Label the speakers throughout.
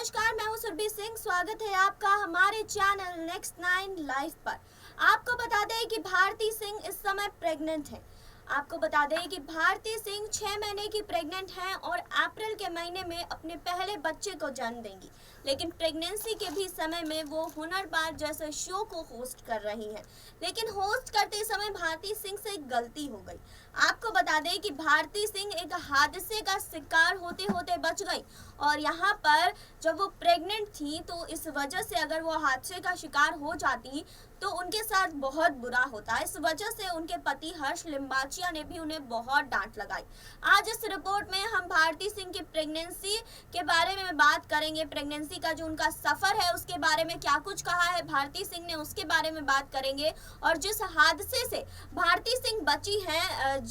Speaker 1: नमस्कार, मैं हूं सुरभि सिंह। स्वागत है आपका हमारे चैनल नेक्स्ट 9 लाइव पर। आपको बता दें कि भारती सिंह इस समय प्रेग्नेंट है। आपको बता दें कि भारती सिंह 6 महीने की प्रेग्नेंट हैं और अप्रैल के महीने में अपने पहले बच्चे को जन्म देंगी। लेकिन प्रेगनेंसी के भी समय में वो हुनरबाज जैसे शो को होस्ट कर रही हैं। लेकिन होस्ट करते समय भारती सिंह से एक गलती हो गई। आपको बता दें कि भारती सिंह एक हादसे का शिकार होते होते बच गई और यहाँ पर जब वो प्रेग्नेंट थी तो इस वजह से अगर वो हादसे का शिकार हो जाती तो उनके साथ बहुत बुरा होता। इस वजह से उनके पति हर्ष लिम्बाचिया ने भी उन्हें बहुत डांट लगाई। आज इस रिपोर्ट में हम भारती सिंह की प्रेगनेंसी के बारे में बात करेंगे। प्रेगनेंसी का जो उनका सफर है उसके बारे में क्या कुछ कहा है भारती सिंह ने, उसके बारे में बात करेंगे। और जिस हादसे से भारती सिंह बची हैं,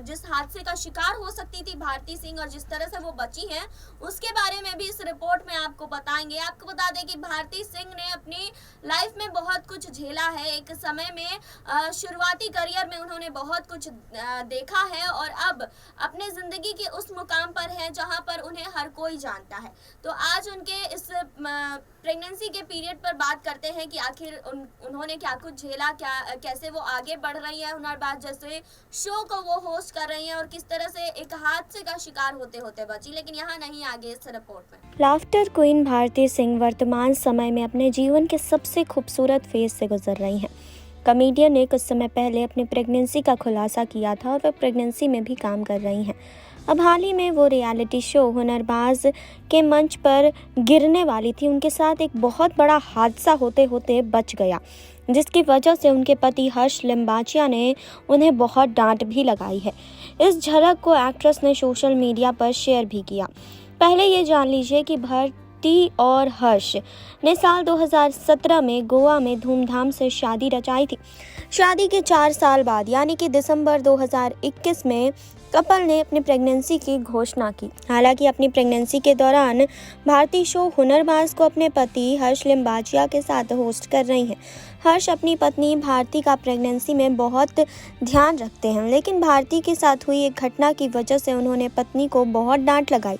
Speaker 1: जिस हादसे का शिकार हो सकती थी भारती सिंह और जिस तरह से वो बची हैं, उसके बारे में भी इस रिपोर्ट में आपको बताएंगे। आपको बता दें कि भारती सिंह ने अपनी लाइफ में बहुत कुछ झेला है। एक समय में शुरुआती करियर में उन्होंने बहुत कुछ देखा है और अब अपने जिंदगी के उस मुकाम पर हैं जहां पर उन्हें हर कोई जानता है। तो आज उनके इस प्रेगनेंसी के पीरियड पर बात करते हैं कि आखिर उन्होंने क्या कुछ झेला, कैसे वो आगे बढ़ रही है हुनरबाज जैसे शो को वो होस्ट कर रही हैं और किस तरह से एक हादसे का शिकार होते होते बची। लेकिन यहाँ नहीं, आगे इस रिपोर्ट में।
Speaker 2: लाफ्टर क्वीन भारती सिंह वर्तमान समय में अपने जीवन के सबसे खूबसूरत फेज से गुजर रही हैं। कॉमेडियन ने कुछ समय पहले अपनी प्रेगनेंसी का खुलासा किया था और वह प्रेगनेंसी में भी काम कर रही हैं। अब हाल ही में वो रियलिटी शो हुनरबाज के मंच पर गिरने वाली थी। उनके साथ एक बहुत बड़ा हादसा होते होते बच गया, जिसकी वजह से उनके पति हर्ष लिम्बाचिया ने उन्हें बहुत डांट भी लगाई है। इस झलक को एक्ट्रेस ने सोशल मीडिया पर शेयर भी किया। पहले ये जान लीजिए कि भारती और हर्ष ने साल 2017 में गोवा में धूमधाम से शादी रचाई थी। शादी के 4 साल बाद यानी कि दिसंबर 2021 में कपल ने अपनी प्रेगनेंसी की घोषणा की। हालांकि अपनी प्रेगनेंसी के दौरान भारती शो हुनरबाज को अपने पति हर्ष लिम्बाचिया के साथ होस्ट कर रही हैं। हर्ष अपनी पत्नी भारती का प्रेगनेंसी में बहुत ध्यान रखते हैं, लेकिन भारती के साथ हुई एक घटना की वजह से उन्होंने पत्नी को बहुत डांट लगाई।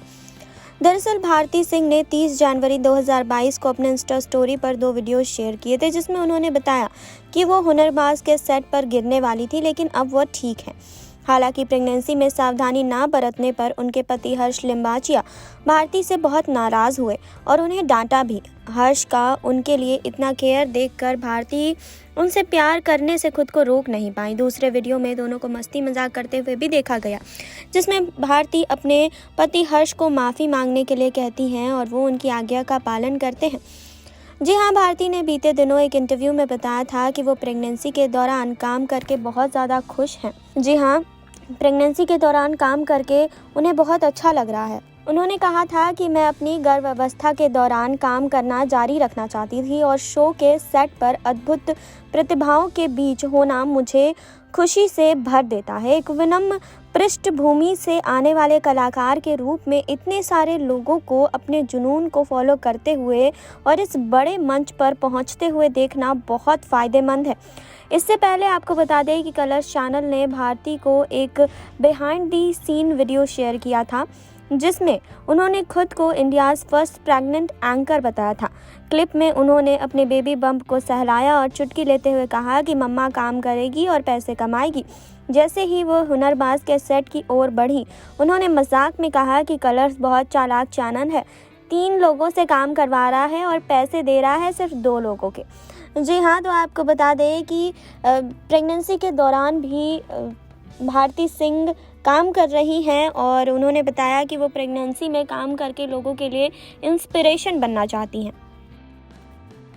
Speaker 2: दरअसल भारती सिंह ने 30 जनवरी 2022 को अपने इंस्टा स्टोरी पर 2 वीडियो शेयर किए थे, जिसमें उन्होंने बताया कि वो हुनरबाज के सेट पर गिरने वाली थी, लेकिन अब वो ठीक है। हालांकि प्रेगनेंसी में सावधानी ना बरतने पर उनके पति हर्ष लिम्बाचिया भारती से बहुत नाराज हुए और उन्हें डांटा भी। हर्ष का उनके लिए इतना केयर देखकर भारती उनसे प्यार करने से खुद को रोक नहीं पाई। दूसरे वीडियो में दोनों को मस्ती मजाक करते हुए भी देखा गया, जिसमें भारती अपने पति हर्ष को माफ़ी मांगने के लिए कहती हैं और वो उनकी आज्ञा का पालन करते हैं। जी हाँ, भारती ने बीते दिनों एक इंटरव्यू में बताया था कि वो प्रेगनेंसी के दौरान काम करके बहुत ज़्यादा खुश हैं। जी हाँ, प्रेगनेंसी के दौरान काम करके उन्हें बहुत अच्छा लग रहा है। उन्होंने कहा था कि मैं अपनी गर्भावस्था के दौरान काम करना जारी रखना चाहती थी और शो के सेट पर अद्भुत प्रतिभाओं के बीच होना मुझे खुशी से भर देता है। एक विनम्र पृष्ठभूमि से आने वाले कलाकार के रूप में इतने सारे लोगों को अपने जुनून को फॉलो करते हुए और इस बड़े मंच पर पहुंचते हुए देखना बहुत फ़ायदेमंद है। इससे पहले आपको बता दें कि कलर्स चैनल ने भारती को एक behind the scene video share किया था, जिसमें उन्होंने खुद को इंडियाज़ फर्स्ट प्रेग्नेंट एंकर बताया था। क्लिप में उन्होंने अपने बेबी बम्प को सहलाया और चुटकी लेते हुए कहा कि मम्मा काम करेगी और पैसे कमाएगी। जैसे ही वो हुनरबाज के सेट की ओर बढ़ी, उन्होंने मजाक में कहा कि कलर्स बहुत चालाक चैनल है, 3 लोगों से काम करवा रहा है और पैसे दे रहा है सिर्फ 2 लोगों के। जी हाँ, तो आपको बता दें कि प्रेगनेंसी के दौरान भी भारती सिंह काम कर रही हैं और उन्होंने बताया कि वो प्रेगनेंसी में काम करके लोगों के लिए इंस्पिरेशन बनना चाहती हैं।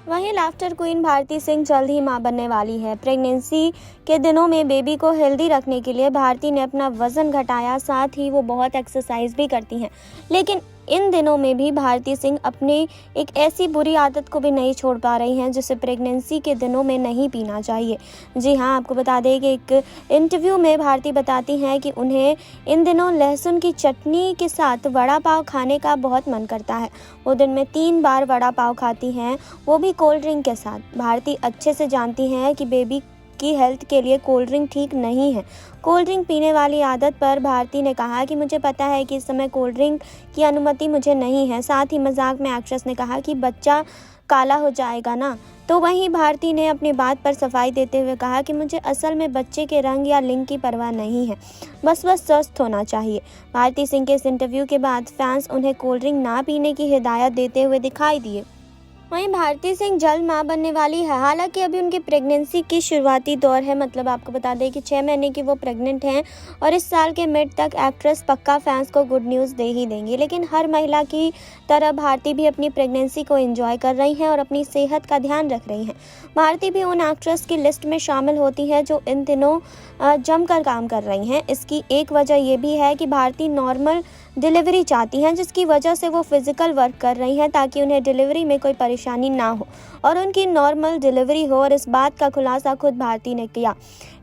Speaker 2: वहीं लाफ्टर क्वीन भारती सिंह जल्द ही मां बनने वाली है। प्रेगनेंसी के दिनों में बेबी को हेल्दी रखने के लिए भारती ने अपना वज़न घटाया, साथ ही वो बहुत एक्सरसाइज भी करती हैं। लेकिन इन दिनों में भी भारती सिंह अपनी एक ऐसी बुरी आदत को भी नहीं छोड़ पा रही हैं जिसे प्रेगनेंसी के दिनों में नहीं पीना चाहिए। जी हाँ, आपको बता दें कि एक इंटरव्यू में भारती बताती हैं कि उन्हें इन दिनों लहसुन की चटनी के साथ वड़ा पाव खाने का बहुत मन करता है। वो दिन में 3 बार वड़ा पाव खाती हैं, वो भी कोल्ड ड्रिंक के साथ। भारती अच्छे से जानती हैं कि बेबी आपकी हेल्थ के लिए कोल्ड ड्रिंक ठीक नहीं है। कोल्ड ड्रिंक पीने वाली आदत पर भारती ने कहा कि मुझे पता है कि इस समय कोल्ड ड्रिंक की अनुमति मुझे नहीं है। साथ ही मजाक में एक्ट्रेस ने कहा कि बच्चा काला हो जाएगा ना। तो वहीं भारती ने अपनी बात पर सफाई देते हुए कहा कि मुझे असल में बच्चे के रंग या लिंग की परवाह नहीं है, बस स्वस्थ होना चाहिए। भारती सिंह के इस इंटरव्यू के बाद फैंस उन्हें कोल्ड ड्रिंक ना पीने की हिदायत देते हुए दिखाई दिए। वहीं भारती सिंह जल्द मां बनने वाली है। हालांकि अभी उनकी प्रेगनेंसी की शुरुआती दौर है, मतलब आपको बता दें कि 6 महीने की वो प्रेग्नेंट हैं और इस साल के मिड तक एक्ट्रेस पक्का फैंस को गुड न्यूज़ दे ही देंगी। लेकिन हर महिला की तरह भारती भी अपनी प्रेगनेंसी को एंजॉय कर रही हैं और अपनी सेहत का ध्यान रख रही हैं। भारती भी उन एक्ट्रेस की लिस्ट में शामिल होती हैं जो इन दिनों जमकर काम कर रही हैं। इसकी एक वजह ये भी है कि भारती नॉर्मल डिलीवरी चाहती हैं, जिसकी वजह से वो फिजिकल वर्क कर रही हैं ताकि उन्हें डिलीवरी में कोई परेशानी ना हो और उनकी नॉर्मल डिलीवरी हो। और इस बात का खुलासा खुद भारती ने किया।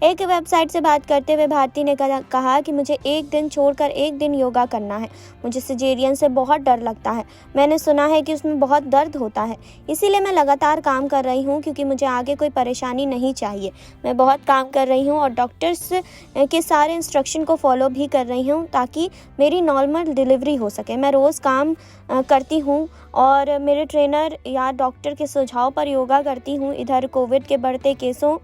Speaker 2: एक वेबसाइट से बात करते हुए भारती ने कहा कि मुझे एक दिन छोड़कर एक दिन योगा करना है। मुझे सिजेरियन से बहुत डर लगता है। मैंने सुना है कि उसमें बहुत दर्द होता है, इसीलिए मैं लगातार काम कर रही हूँ क्योंकि मुझे आगे कोई परेशानी नहीं चाहिए। मैं बहुत काम कर रही हूँ और डॉक्टर्स के सारे इंस्ट्रक्शन को फॉलो भी कर रही हूँ ताकि मेरी नॉर्मल डिलीवरी हो सके। मैं रोज़ काम करती हूँ और मेरे ट्रेनर या डॉक्टर के सुझाव पर योगा करती हूँ। इधर कोविड के बढ़ते केसों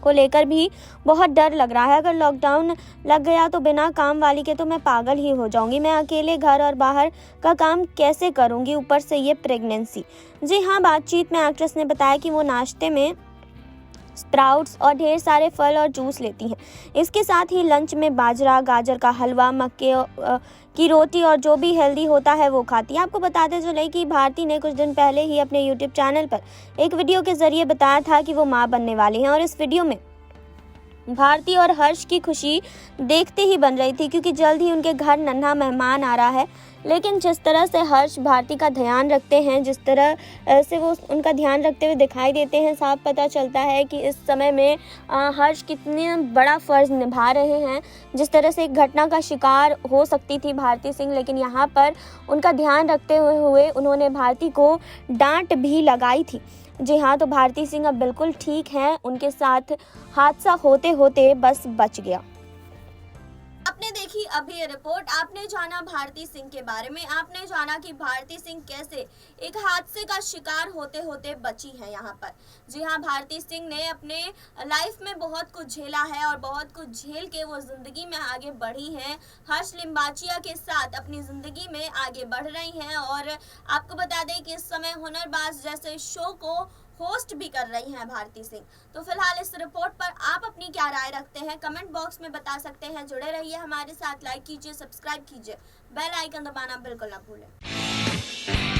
Speaker 2: को लेकर भी बहुत डर लग रहा है। अगर लॉकडाउन लग गया तो बिना काम वाली के तो मैं पागल ही हो जाऊंगी। मैं अकेले घर और बाहर का काम कैसे करूंगी, ऊपर से ये प्रेगनेंसी। जी हाँ, बातचीत में एक्ट्रेस ने बताया कि वो नाश्ते में स्प्राउट्स और ढेर सारे फल और जूस लेती हैं। इसके साथ ही लंच में बाजरा, गाजर का हलवा, मक्के की रोटी और जो भी हेल्दी होता है वो खाती है। आपको बताते चले कि भारती ने कुछ दिन पहले ही अपने यूट्यूब चैनल पर एक वीडियो के जरिए बताया था कि वो मां बनने वाली हैं और इस वीडियो में भारती और हर्ष की खुशी देखते ही बन रही थी क्योंकि जल्द ही उनके घर नन्हा मेहमान आ रहा है। लेकिन जिस तरह से हर्ष भारती का ध्यान रखते हैं, जिस तरह से वो उनका ध्यान रखते हुए दिखाई देते हैं, साफ पता चलता है कि इस समय में हर्ष कितने बड़ा फ़र्ज़ निभा रहे हैं। जिस तरह से एक घटना का शिकार हो सकती थी भारती सिंह, लेकिन यहाँ पर उनका ध्यान रखते हुए उन्होंने भारती को डांट भी लगाई थी। जी हाँ, तो भारती सिंह अब बिल्कुल ठीक हैं। उनके साथ हादसा होते होते बस बच गया।
Speaker 1: आपने देखी अभी ये रिपोर्ट, आपने जाना भारती सिंह के बारे में, आपने जाना कि भारती सिंह कैसे एक हादसे का शिकार होते होते बची है यहाँ पर। जी हाँ, भारती सिंह ने अपने लाइफ में बहुत कुछ झेला है और बहुत कुछ झेल के वो जिंदगी में आगे बढ़ी हैं। हर्ष लिम्बाचिया के साथ अपनी जिंदगी में आगे बढ़ रही हैं और आपको बता दें कि इस समय हुनरबाज जैसे शो को होस्ट भी कर रही हैं भारती सिंह। तो फिलहाल इस रिपोर्ट पर आप अपनी क्या राय रखते हैं, कमेंट बॉक्स में बता सकते हैं। जुड़े रहिए हमारे साथ, लाइक कीजिए, सब्सक्राइब कीजिए, बेल आइकन दबाना बिल्कुल ना भूलें।